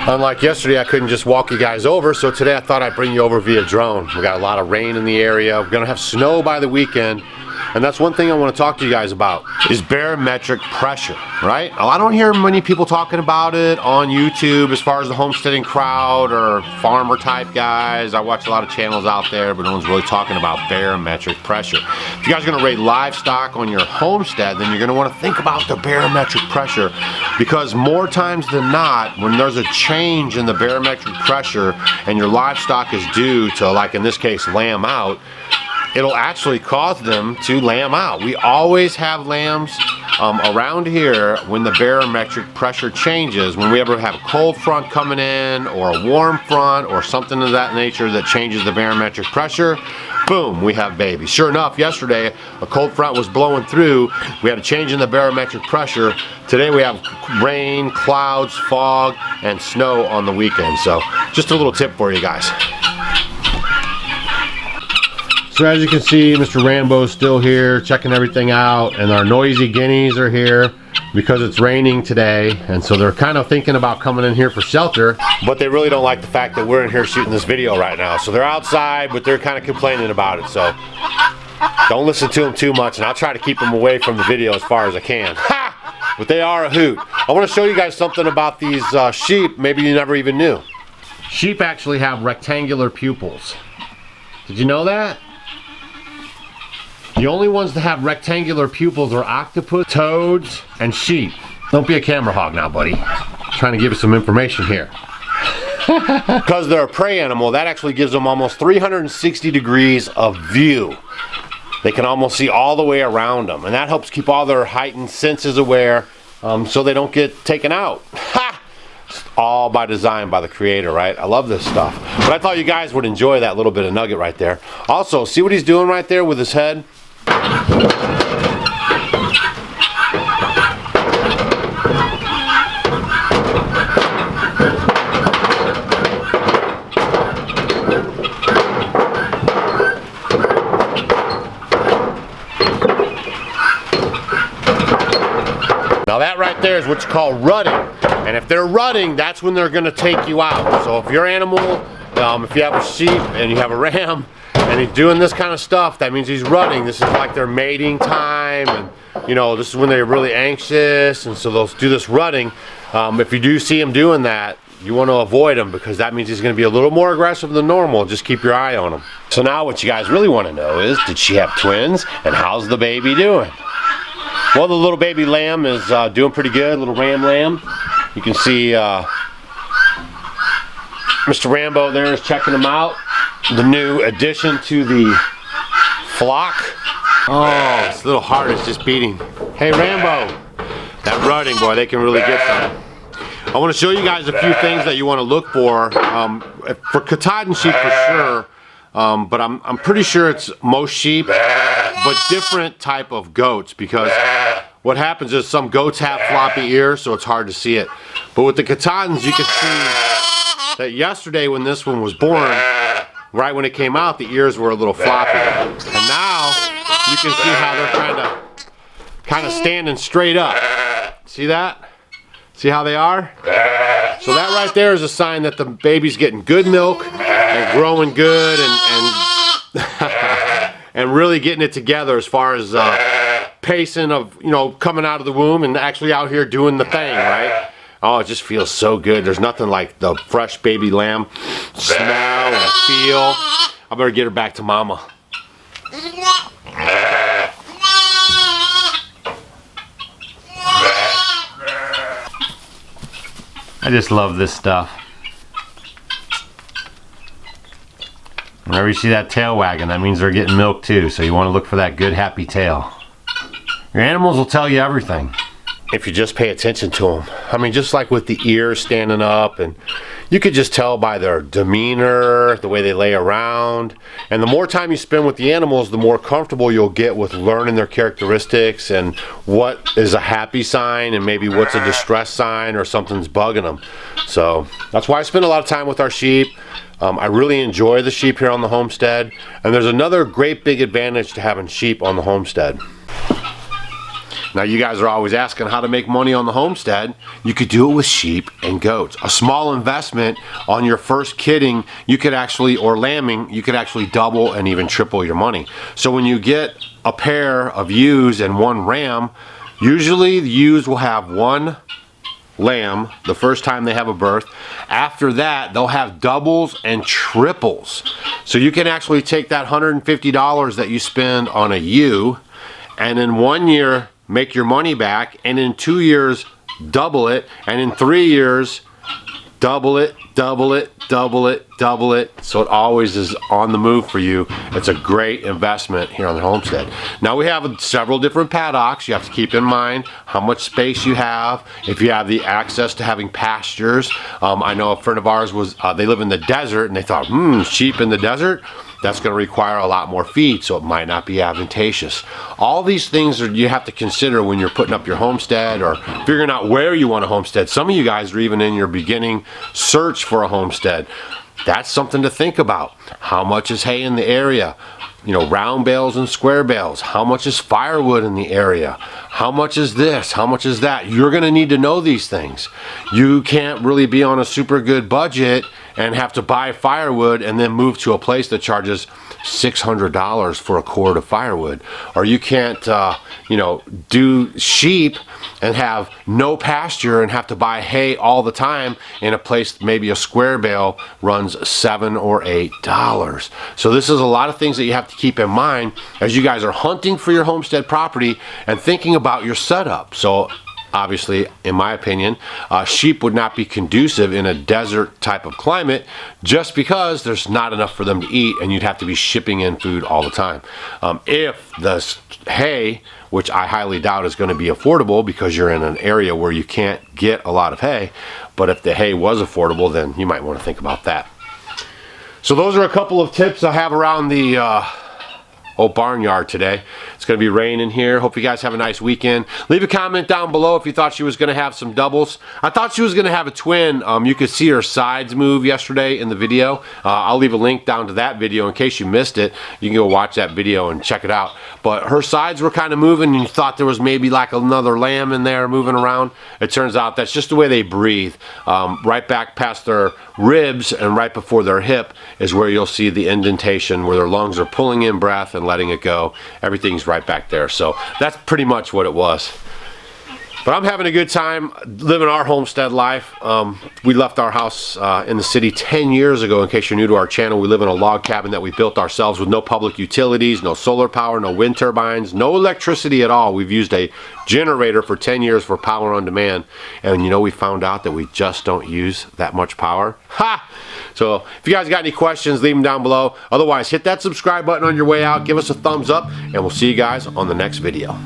Unlike yesterday, I couldn't just walk you guys over, so today I thought I'd bring you over via drone. We got a lot of rain in the area. We're gonna have snow by the weekend. And that's one thing I want to talk to you guys about is barometric pressure, right? I don't hear many people talking about it on YouTube as far as the homesteading crowd or farmer type guys. I watch a lot of channels out there, but no one's really talking about barometric pressure. If you guys are going to rate livestock on your homestead, then you're going to want to think about the barometric pressure, because more times than not, when there's a change in the barometric pressure and your livestock is due to, like in this case, lamb out, it'll actually cause them to lamb out. We always have lambs around here when the barometric pressure changes. When we ever have a cold front coming in or a warm front or something of that nature that changes the barometric pressure, boom, we have babies. Sure enough, yesterday a cold front was blowing through. We had a change in the barometric pressure. Today we have rain, clouds, fog, and snow on the weekend. So just a little tip for you guys. So as you can see, Mr. Rambo's still here checking everything out, and our noisy guineas are here because it's raining today, and so they're kind of thinking about coming in here for shelter, but they really don't like the fact that we're in here shooting this video right now. So they're outside, but they're kind of complaining about it, so don't listen to them too much, and I'll try to keep them away from the video as far as I can. Ha! But they are a hoot. I want to show you guys something about these sheep maybe you never even knew. Sheep actually have rectangular pupils. Did you know that? The only ones that have rectangular pupils are octopus, toads, and sheep. Don't be a camera hog now, buddy. I'm trying to give you some information here. Because they're a prey animal, that actually gives them almost 360 degrees of view. They can almost see all the way around them, and that helps keep all their heightened senses aware, so they don't get taken out. Ha! It's all by design by the creator, right? I love this stuff. But I thought you guys would enjoy that little bit of nugget right there. Also, see what he's doing right there with his head? Now that right there is what's called rutting. And if they're rutting, that's when they're going to take you out. So if your animal, if you have a sheep and you have a ram, and he's doing this kind of stuff, that means he's rutting. This is like their mating time, and you know, this is when they're really anxious, and so they'll do this rutting. If you do see him doing that, you want to avoid him, because that means he's going to be a little more aggressive than normal. Just keep your eye on him. So now what you guys really want to know is, did she have twins, and how's the baby doing? Well, the little baby lamb is doing pretty good, little ram lamb. You can see Mr. Rambo there is checking them out. The new addition to the flock. Oh, his little heart is just beating. Hey Rambo, that rutting, boy, they can really get some. I want to show you guys a few things that you want to look for Katahdin sheep for sure, but I'm pretty sure it's most sheep, but different type of goats, because what happens is some goats have floppy ears, so it's hard to see it. But with the Katahdins, you can see that yesterday when this one was born, right when it came out, the ears were a little floppy. And now you can see how they're kind of standing straight up. See that? See how they are? So that right there is a sign that the baby's getting good milk and growing good and really getting it together as far as pacing of, you know, coming out of the womb and actually out here doing the thing, right? Oh, it just feels so good. There's nothing like the fresh baby lamb smell and feel. I better get her back to mama. I just love this stuff. Whenever you see that tail wagging, that means they're getting milk too. So you want to look for that good happy tail. Your animals will tell you everything if you just pay attention to them. I mean, just like with the ears standing up, and you could just tell by their demeanor, the way they lay around. And the more time you spend with the animals, the more comfortable you'll get with learning their characteristics and what is a happy sign and maybe what's a distress sign or something's bugging them. So that's why I spend a lot of time with our sheep. I really enjoy the sheep here on the homestead, and there's another great big advantage to having sheep on the homestead. Now you guys are always asking how to make money on the homestead. You could do it with sheep and goats. A small investment on your first kidding, you could actually, or lambing, you could actually double and even triple your money. So when you get a pair of ewes and one ram, usually the ewes will have one lamb the first time they have a birth. After that, they'll have doubles and triples. So you can actually take that $150 that you spend on a ewe, and in 1 year make your money back, and in 2 years double it, and in 3 years double it, double it, double it, double it. So it always is on the move for you. It's a great investment here on the homestead. Now we have several different paddocks. You have to keep in mind how much space you have, if you have the access to having pastures. I know a friend of ours was, they live in the desert, and they thought, sheep in the desert? That's going to require a lot more feed, so it might not be advantageous. All these things you have to consider when you're putting up your homestead or figuring out where you want to homestead. Some of you guys are even in your beginning search for a homestead. That's something to think about. How much is hay in the area? You know, round bales and square bales. How much is firewood in the area? How much is this? How much is that? You're going to need to know these things. You can't really be on a super good budget and have to buy firewood and then move to a place that charges $600 for a cord of firewood. Or you can't, do sheep and have no pasture and have to buy hay all the time in a place maybe a square bale runs $7 or $8. So this is a lot of things that you have to keep in mind as you guys are hunting for your homestead property and thinking about your setup. So obviously, in my opinion, sheep would not be conducive in a desert type of climate just because there's not enough for them to eat and you'd have to be shipping in food all the time. If the hay, which I highly doubt is going to be affordable because you're in an area where you can't get a lot of hay, but if the hay was affordable, then you might want to think about that. So those are a couple of tips I have around the old barnyard today. It's going to be raining here. Hope you guys have a nice weekend. Leave a comment down below if you thought she was going to have some doubles. I thought she was going to have a twin. You could see her sides move yesterday in the video. I'll leave a link down to that video in case you missed it. You can go watch that video and check it out. But her sides were kind of moving and you thought there was maybe like another lamb in there moving around. It turns out that's just the way they breathe. Right back past their ribs and right before their hip is where you'll see the indentation where their lungs are pulling in breath and letting it go. Everything's right back there. So that's pretty much what it was. But I'm having a good time living our homestead life. We left our house in the city 10 years ago. In case you're new to our channel, we live in a log cabin that we built ourselves with no public utilities, no solar power, no wind turbines, no electricity at all. We've used a generator for 10 years for power on demand. And you know, we found out that we just don't use that much power. Ha! So if you guys got any questions, leave them down below. Otherwise, hit that subscribe button on your way out. Give us a thumbs up, and we'll see you guys on the next video.